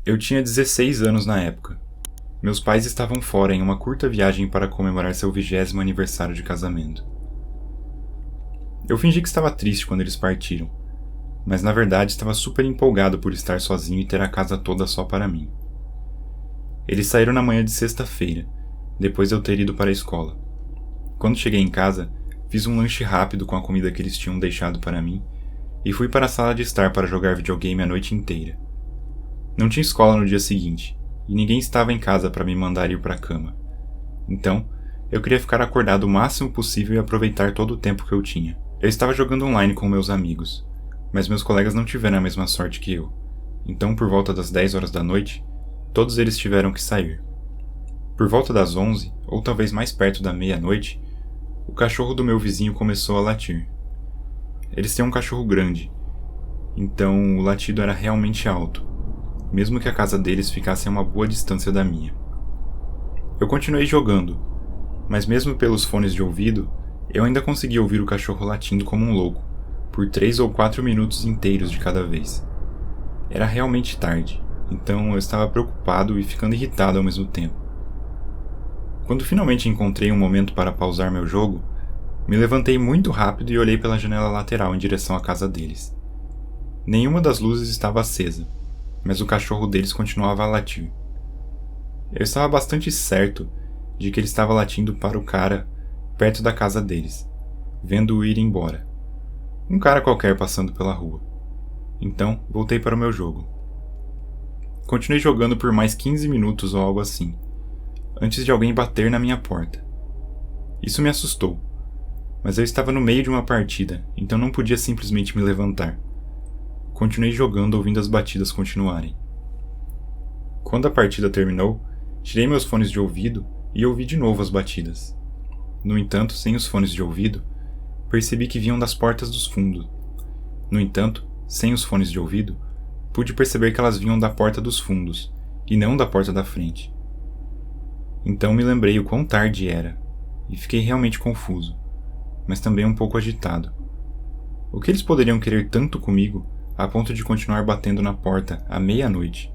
Eu tinha 16 anos na época. Meus pais estavam fora em uma curta viagem para comemorar seu 20º aniversário de casamento. Eu fingi que estava triste quando eles partiram, mas na verdade estava super empolgado por estar sozinho e ter a casa toda só para mim. Eles saíram na manhã de sexta-feira, depois de eu ter ido para a escola. Quando cheguei em casa, fiz um lanche rápido com a comida que eles tinham deixado para mim e fui para a sala de estar para jogar videogame a noite inteira. Não tinha escola no dia seguinte, e ninguém estava em casa para me mandar ir para a cama. Então, eu queria ficar acordado o máximo possível e aproveitar todo o tempo que eu tinha. Eu estava jogando online com meus amigos, mas meus colegas não tiveram a mesma sorte que eu. Então, por volta das 10 horas da noite, todos eles tiveram que sair. Por volta das 11, ou talvez mais perto da meia-noite, o cachorro do meu vizinho começou a latir. Eles têm um cachorro grande, então o latido era realmente alto, mesmo que a casa deles ficasse a uma boa distância da minha. Eu continuei jogando, mas mesmo pelos fones de ouvido, eu ainda conseguia ouvir o cachorro latindo como um louco, por 3 ou 4 minutos inteiros de cada vez. Era realmente tarde, então eu estava preocupado e ficando irritado ao mesmo tempo. Quando finalmente encontrei um momento para pausar meu jogo, me levantei muito rápido e olhei pela janela lateral em direção à casa deles. Nenhuma das luzes estava acesa, mas o cachorro deles continuava a latir. Eu estava bastante certo de que ele estava latindo para o cara perto da casa deles, vendo-o ir embora. Um cara qualquer passando pela rua. Então, voltei para o meu jogo. Continuei jogando por mais 15 minutos ou algo assim, antes de alguém bater na minha porta. Isso me assustou, mas eu estava no meio de uma partida, então não podia simplesmente me levantar. Continuei jogando ouvindo as batidas continuarem. Quando a partida terminou, tirei meus fones de ouvido e ouvi de novo as batidas. No entanto, sem os fones de ouvido, percebi que vinham das portas dos fundos. No entanto, sem os fones de ouvido, pude perceber que elas vinham da porta dos fundos, e não da porta da frente. Então me lembrei o quão tarde era, e fiquei realmente confuso, mas também um pouco agitado. O que eles poderiam querer tanto comigo a ponto de continuar batendo na porta à meia-noite,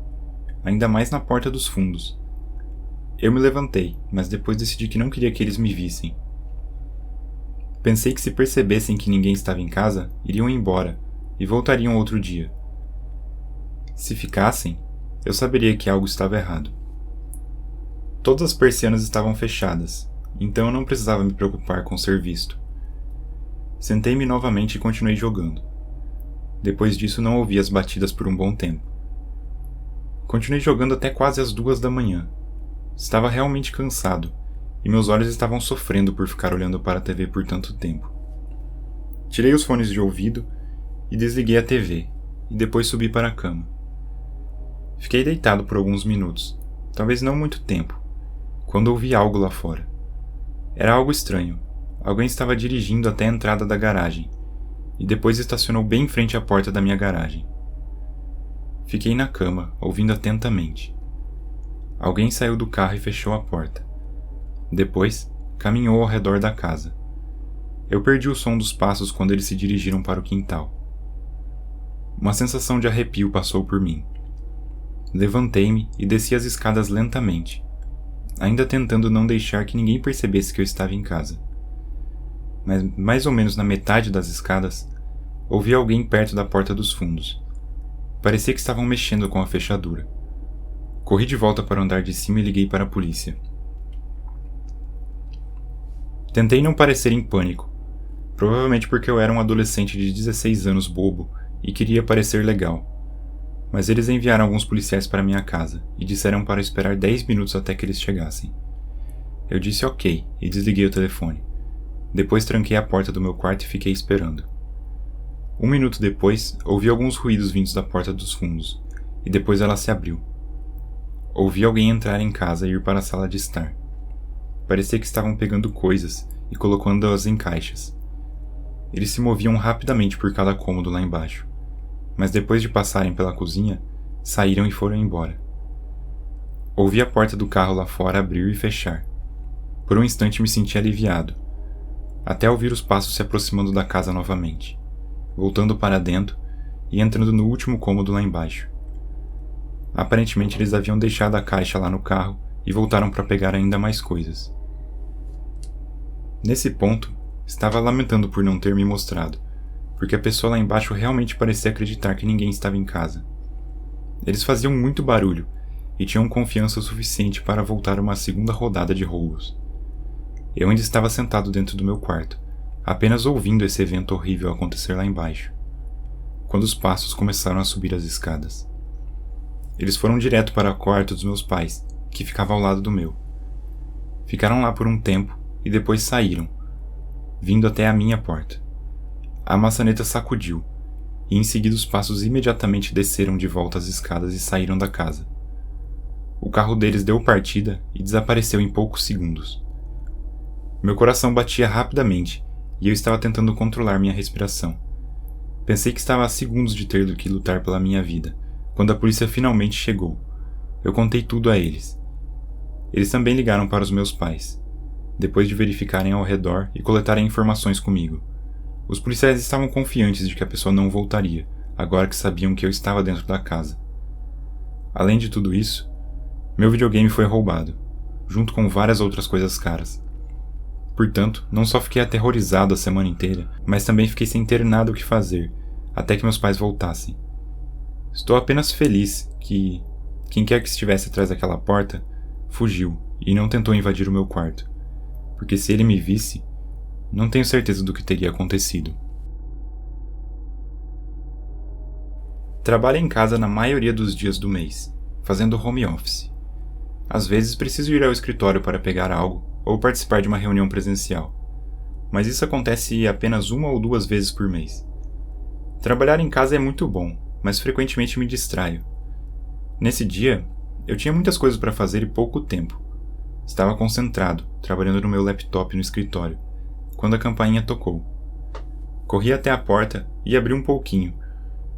ainda mais na porta dos fundos? Eu me levantei, mas depois decidi que não queria que eles me vissem. Pensei que se percebessem que ninguém estava em casa, iriam embora e voltariam outro dia. Se ficassem, eu saberia que algo estava errado. Todas as persianas estavam fechadas, então eu não precisava me preocupar com ser visto. Sentei-me novamente e continuei jogando. Depois disso não ouvi as batidas por um bom tempo. Continuei jogando até quase as 2 da manhã. Estava realmente cansado, e meus olhos estavam sofrendo por ficar olhando para a TV por tanto tempo. Tirei os fones de ouvido e desliguei a TV, e depois subi para a cama. Fiquei deitado por alguns minutos, talvez não muito tempo, quando ouvi algo lá fora. Era algo estranho. Alguém estava dirigindo até a entrada da garagem, e depois estacionou bem em frente à porta da minha garagem. Fiquei na cama, ouvindo atentamente. Alguém saiu do carro e fechou a porta. Depois, caminhou ao redor da casa. Eu perdi o som dos passos quando eles se dirigiram para o quintal. Uma sensação de arrepio passou por mim. Levantei-me e desci as escadas lentamente, ainda tentando não deixar que ninguém percebesse que eu estava em casa. Mas mais ou menos na metade das escadas, ouvi alguém perto da porta dos fundos. Parecia que estavam mexendo com a fechadura. Corri de volta para o andar de cima e liguei para a polícia. Tentei não parecer em pânico, provavelmente porque eu era um adolescente de 16 anos bobo e queria parecer legal. Mas eles enviaram alguns policiais para minha casa e disseram para esperar 10 minutos até que eles chegassem. Eu disse ok e desliguei o telefone. Depois tranquei a porta do meu quarto e fiquei esperando. 1 minuto depois, ouvi alguns ruídos vindos da porta dos fundos, e depois ela se abriu. Ouvi alguém entrar em casa e ir para a sala de estar. Parecia que estavam pegando coisas e colocando-as em caixas. Eles se moviam rapidamente por cada cômodo lá embaixo, mas depois de passarem pela cozinha, saíram e foram embora. Ouvi a porta do carro lá fora abrir e fechar. Por um instante me senti aliviado, até ouvir os passos se aproximando da casa novamente, voltando para dentro e entrando no último cômodo lá embaixo. Aparentemente eles haviam deixado a caixa lá no carro e voltaram para pegar ainda mais coisas. Nesse ponto, estava lamentando por não ter me mostrado, porque a pessoa lá embaixo realmente parecia acreditar que ninguém estava em casa. Eles faziam muito barulho e tinham confiança o suficiente para voltar uma segunda rodada de roubos. Eu ainda estava sentado dentro do meu quarto, apenas ouvindo esse evento horrível acontecer lá embaixo, quando os passos começaram a subir as escadas. Eles foram direto para o quarto dos meus pais, que ficava ao lado do meu. Ficaram lá por um tempo e depois saíram, vindo até a minha porta. A maçaneta sacudiu, e em seguida os passos imediatamente desceram de volta as escadas e saíram da casa. O carro deles deu partida e desapareceu em poucos segundos. Meu coração batia rapidamente e eu estava tentando controlar minha respiração. Pensei que estava a segundos de ter que lutar pela minha vida, quando a polícia finalmente chegou. Eu contei tudo a eles. Eles também ligaram para os meus pais, depois de verificarem ao redor e coletarem informações comigo. Os policiais estavam confiantes de que a pessoa não voltaria, agora que sabiam que eu estava dentro da casa. Além de tudo isso, meu videogame foi roubado, junto com várias outras coisas caras. Portanto, não só fiquei aterrorizado a semana inteira, mas também fiquei sem ter nada o que fazer, até que meus pais voltassem. Estou apenas feliz que quem quer que estivesse atrás daquela porta fugiu e não tentou invadir o meu quarto, porque se ele me visse, não tenho certeza do que teria acontecido. Trabalho em casa na maioria dos dias do mês, fazendo home office. Às vezes preciso ir ao escritório para pegar algo ou participar de uma reunião presencial, mas isso acontece apenas 1 ou 2 vezes por mês. Trabalhar em casa é muito bom, mas frequentemente me distraio. Nesse dia, eu tinha muitas coisas para fazer e pouco tempo. Estava concentrado, trabalhando no meu laptop no escritório, quando a campainha tocou. Corri até a porta e abri um pouquinho,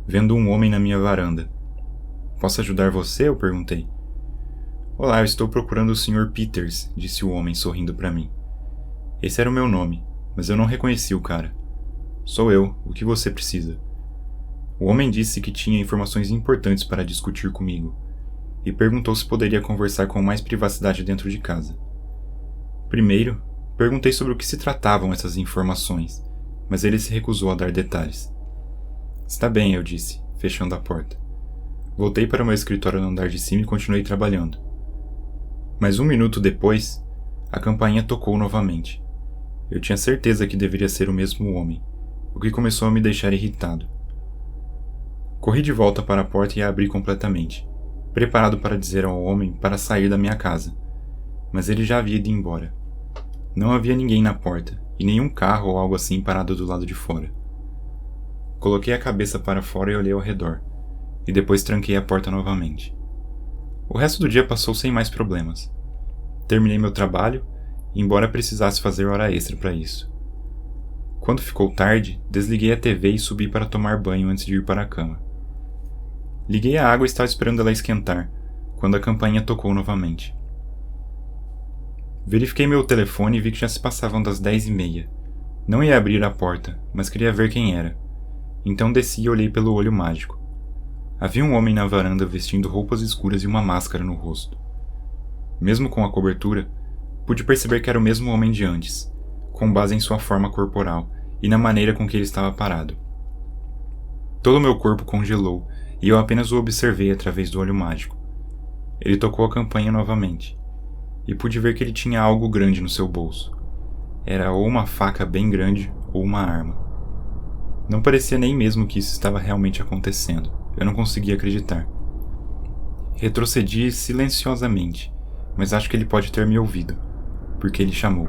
vendo um homem na minha varanda. "Posso ajudar você?" eu perguntei. "Olá, eu estou procurando o Sr. Peters", disse o homem sorrindo para mim. Esse era o meu nome, mas eu não reconheci o cara. "Sou eu, o que você precisa?" O homem disse que tinha informações importantes para discutir comigo, e perguntou se poderia conversar com mais privacidade dentro de casa. Primeiro, perguntei sobre o que se tratavam essas informações, mas ele se recusou a dar detalhes. "Está bem", eu disse, fechando a porta. Voltei para o meu escritório no andar de cima e continuei trabalhando. Mas 1 minuto depois, a campainha tocou novamente. Eu tinha certeza que deveria ser o mesmo homem, o que começou a me deixar irritado. Corri de volta para a porta e a abri completamente, preparado para dizer ao homem para sair da minha casa, mas ele já havia ido embora. Não havia ninguém na porta, e nenhum carro ou algo assim parado do lado de fora. Coloquei a cabeça para fora e olhei ao redor, e depois tranquei a porta novamente. O resto do dia passou sem mais problemas. Terminei meu trabalho, embora precisasse fazer hora extra para isso. Quando ficou tarde, desliguei a TV e subi para tomar banho antes de ir para a cama. Liguei a água e estava esperando ela esquentar, quando a campainha tocou novamente. Verifiquei meu telefone e vi que já se passavam das 10h30. Não ia abrir a porta, mas queria ver quem era. Então desci e olhei pelo olho mágico. Havia um homem na varanda vestindo roupas escuras e uma máscara no rosto. Mesmo com a cobertura, pude perceber que era o mesmo homem de antes, com base em sua forma corporal e na maneira com que ele estava parado. Todo o meu corpo congelou e eu apenas o observei através do olho mágico. Ele tocou a campainha novamente, e pude ver que ele tinha algo grande no seu bolso. Era ou uma faca bem grande ou uma arma. Não parecia nem mesmo que isso estava realmente acontecendo. Eu não conseguia acreditar. Retrocedi silenciosamente, mas acho que ele pode ter me ouvido, porque ele chamou.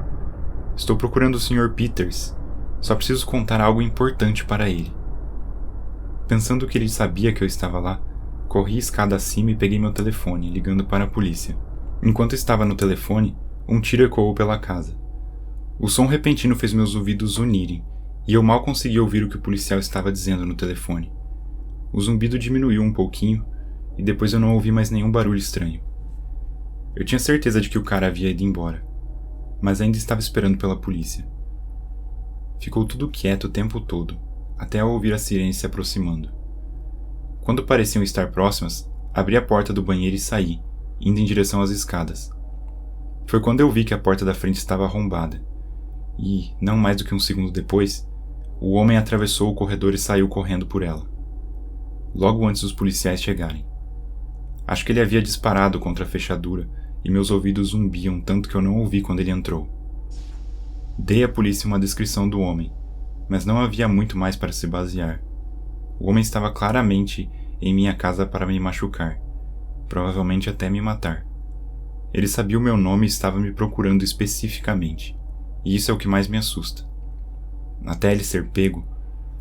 "Estou procurando o Sr. Peters. Só preciso contar algo importante para ele." Pensando que ele sabia que eu estava lá, corri a escada acima e peguei meu telefone, ligando para a polícia. Enquanto estava no telefone, um tiro ecoou pela casa. O som repentino fez meus ouvidos unirem, e eu mal consegui ouvir o que o policial estava dizendo no telefone. O zumbido diminuiu um pouquinho, e depois eu não ouvi mais nenhum barulho estranho. Eu tinha certeza de que o cara havia ido embora, mas ainda estava esperando pela polícia. Ficou tudo quieto o tempo todo, até ao ouvir as sirenes se aproximando. Quando pareciam estar próximas, Abri a porta do banheiro e saí, indo em direção às escadas. Foi quando eu vi que a porta da frente estava arrombada. E, não mais do que um segundo depois, o homem atravessou o corredor e saiu correndo por ela. Logo antes dos policiais chegarem. Acho que ele havia disparado contra a fechadura e meus ouvidos zumbiam tanto que eu não ouvi quando ele entrou. Dei à polícia uma descrição do homem, mas não havia muito mais para se basear. O homem estava claramente em minha casa para me machucar, provavelmente até me matar. Ele sabia o meu nome e estava me procurando especificamente, e isso é o que mais me assusta. Até ele ser pego,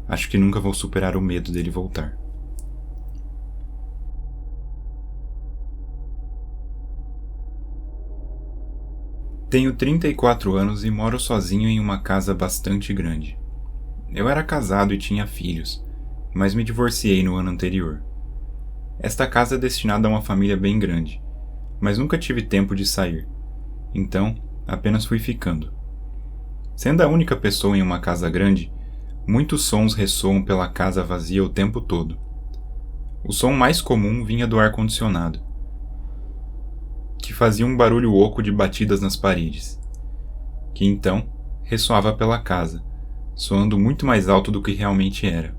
acho que nunca vou superar o medo dele voltar. Tenho 34 anos e moro sozinho em uma casa bastante grande. Eu era casado e tinha filhos, mas me divorciei no ano anterior. Esta casa é destinada a uma família bem grande, mas nunca tive tempo de sair, então apenas fui ficando. Sendo a única pessoa em uma casa grande, muitos sons ressoam pela casa vazia o tempo todo. O som mais comum vinha do ar-condicionado, que fazia um barulho oco de batidas nas paredes, que então ressoava pela casa, soando muito mais alto do que realmente era.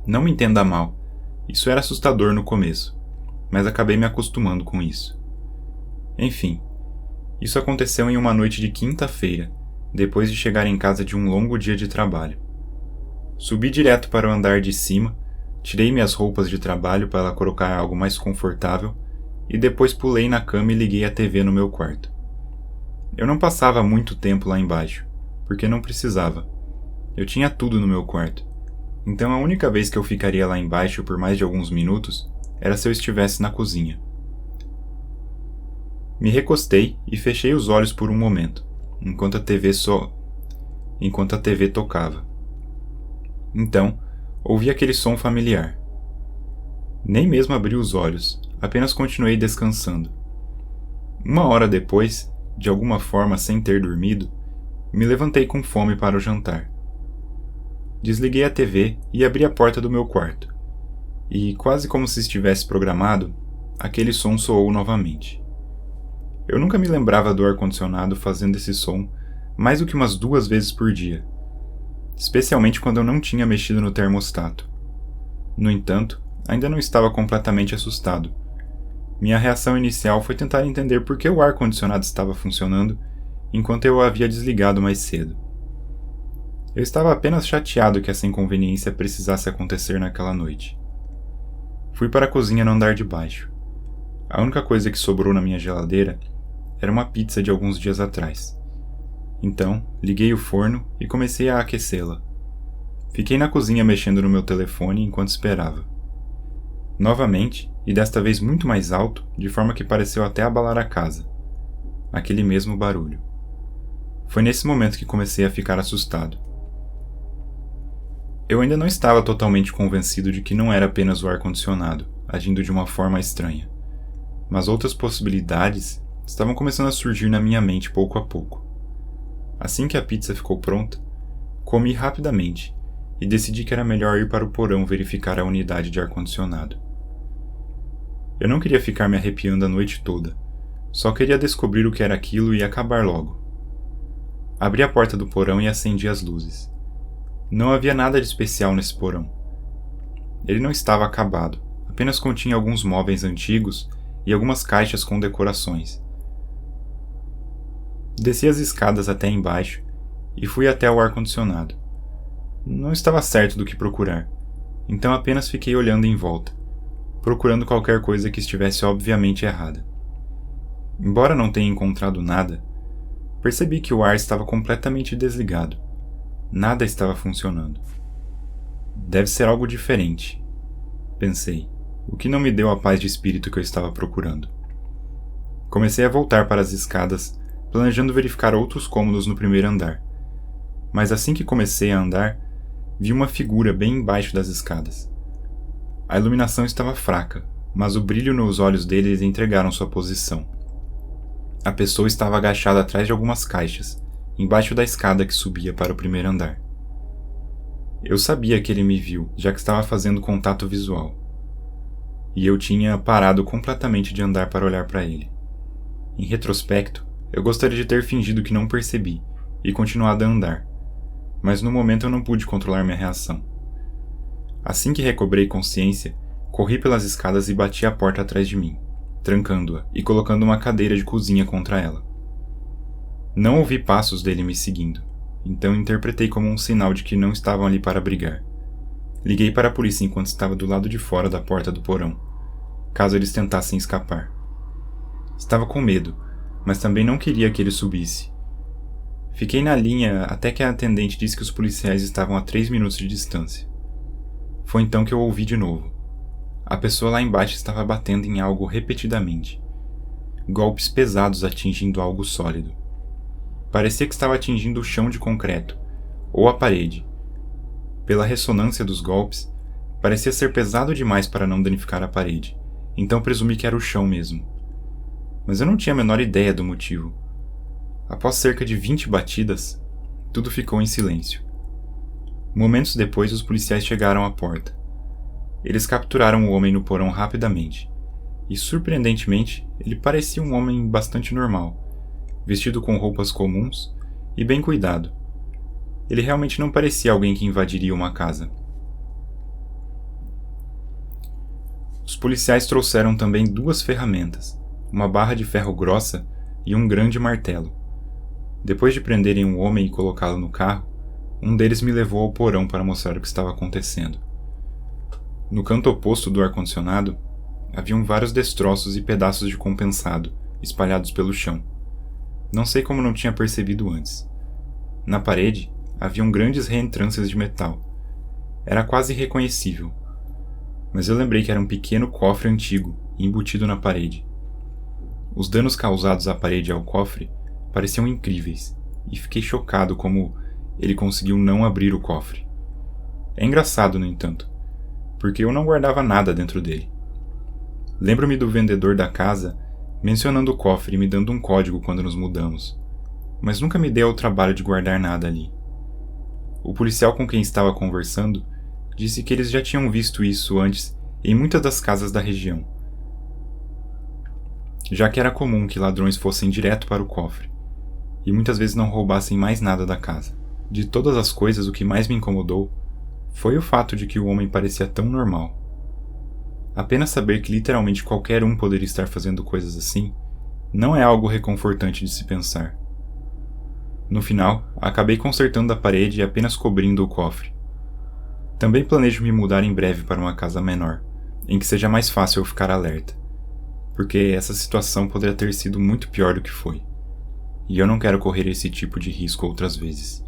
Não me entenda mal, isso era assustador no começo, mas acabei me acostumando com isso. Enfim, isso aconteceu em uma noite de quinta-feira, depois de chegar em casa de um longo dia de trabalho. Subi direto para o andar de cima, tirei minhas roupas de trabalho para colocar algo mais confortável e depois pulei na cama e liguei a TV no meu quarto. Eu não passava muito tempo lá embaixo, porque não precisava. Eu tinha tudo no meu quarto. Então a única vez que eu ficaria lá embaixo por mais de alguns minutos era se eu estivesse na cozinha. Me recostei e fechei os olhos por um momento, enquanto a TV tocava. Então, ouvi aquele som familiar. Nem mesmo abri os olhos, apenas continuei descansando. Uma hora depois, de alguma forma sem ter dormido, me levantei com fome para o jantar. Desliguei a TV e abri a porta do meu quarto. E, quase como se estivesse programado, aquele som soou novamente. Eu nunca me lembrava do ar-condicionado fazendo esse som mais do que umas 2 vezes por dia, especialmente quando eu não tinha mexido no termostato. No entanto, ainda não estava completamente assustado. Minha reação inicial foi tentar entender por que o ar-condicionado estava funcionando enquanto eu o havia desligado mais cedo. Eu estava apenas chateado que essa inconveniência precisasse acontecer naquela noite. Fui para a cozinha no andar de baixo. A única coisa que sobrou na minha geladeira era uma pizza de alguns dias atrás. Então, liguei o forno e comecei a aquecê-la. Fiquei na cozinha mexendo no meu telefone enquanto esperava. Novamente, e desta vez muito mais alto, de forma que pareceu até abalar a casa. Aquele mesmo barulho. Foi nesse momento que comecei a ficar assustado. Eu ainda não estava totalmente convencido de que não era apenas o ar-condicionado, agindo de uma forma estranha. Mas outras possibilidades estavam começando a surgir na minha mente pouco a pouco. Assim que a pizza ficou pronta, comi rapidamente e decidi que era melhor ir para o porão verificar a unidade de ar-condicionado. Eu não queria ficar me arrepiando a noite toda, só queria descobrir o que era aquilo e acabar logo. Abri a porta do porão e acendi as luzes. Não havia nada de especial nesse porão. Ele não estava acabado, apenas continha alguns móveis antigos e algumas caixas com decorações. Desci as escadas até embaixo e fui até o ar-condicionado. Não estava certo do que procurar, então apenas fiquei olhando em volta, procurando qualquer coisa que estivesse obviamente errada. Embora não tenha encontrado nada, percebi que o ar estava completamente desligado. Nada estava funcionando. Deve ser algo diferente, pensei, o que não me deu a paz de espírito que eu estava procurando. Comecei a voltar para as escadas, planejando verificar outros cômodos no primeiro andar. Mas assim que comecei a andar, vi uma figura bem embaixo das escadas. A iluminação estava fraca, mas o brilho nos olhos deles entregaram sua posição. A pessoa estava agachada atrás de algumas caixas, embaixo da escada que subia para o primeiro andar. Eu sabia que ele me viu, já que estava fazendo contato visual. e eu tinha parado completamente de andar para olhar para ele. Em retrospecto, eu gostaria de ter fingido que não percebi e continuado a andar, mas no momento eu não pude controlar minha reação. Assim que recobrei consciência, corri pelas escadas e bati a porta atrás de mim, trancando-a e colocando uma cadeira de cozinha contra ela. Não ouvi passos dele me seguindo, então interpretei como um sinal de que não estavam ali para brigar. Liguei para a polícia enquanto estava do lado de fora da porta do porão, caso eles tentassem escapar. Estava com medo, mas também não queria que ele subisse. Fiquei na linha até que a atendente disse que os policiais estavam a 3 minutos de distância. Foi então que eu ouvi de novo. A pessoa lá embaixo estava batendo em algo repetidamente. Golpes pesados atingindo algo sólido. Parecia que estava atingindo o chão de concreto, ou a parede. Pela ressonância dos golpes, parecia ser pesado demais para não danificar a parede, então presumi que era o chão mesmo. Mas eu não tinha a menor ideia do motivo. Após cerca de 20 batidas, tudo ficou em silêncio. Momentos depois, os policiais chegaram à porta. Eles capturaram o homem no porão rapidamente, e surpreendentemente, ele parecia um homem bastante normal, vestido com roupas comuns e bem cuidado. Ele realmente não parecia alguém que invadiria uma casa. Os policiais trouxeram também 2 ferramentas, uma barra de ferro grossa e um grande martelo. Depois de prenderem um homem e colocá-lo no carro, um deles me levou ao porão para mostrar o que estava acontecendo. No canto oposto do ar-condicionado, haviam vários destroços e pedaços de compensado, espalhados pelo chão. Não sei como não tinha percebido antes. Na parede, haviam grandes reentrâncias de metal. Era quase irreconhecível. Mas eu lembrei que era um pequeno cofre antigo, embutido na parede. Os danos causados à parede e ao cofre pareciam incríveis, e fiquei chocado como ele conseguiu não abrir o cofre. É engraçado, no entanto, porque eu não guardava nada dentro dele. Lembro-me do vendedor da casa mencionando o cofre e me dando um código quando nos mudamos, mas nunca me dei ao trabalho de guardar nada ali. O policial com quem estava conversando disse que eles já tinham visto isso antes em muitas das casas da região, já que era comum que ladrões fossem direto para o cofre, e muitas vezes não roubassem mais nada da casa. De todas as coisas, o que mais me incomodou foi o fato de que o homem parecia tão normal. Apenas saber que literalmente qualquer um poderia estar fazendo coisas assim não é algo reconfortante de se pensar. No final, acabei consertando a parede e apenas cobrindo o cofre. Também planejo me mudar em breve para uma casa menor, em que seja mais fácil eu ficar alerta, porque essa situação poderia ter sido muito pior do que foi, e eu não quero correr esse tipo de risco outras vezes.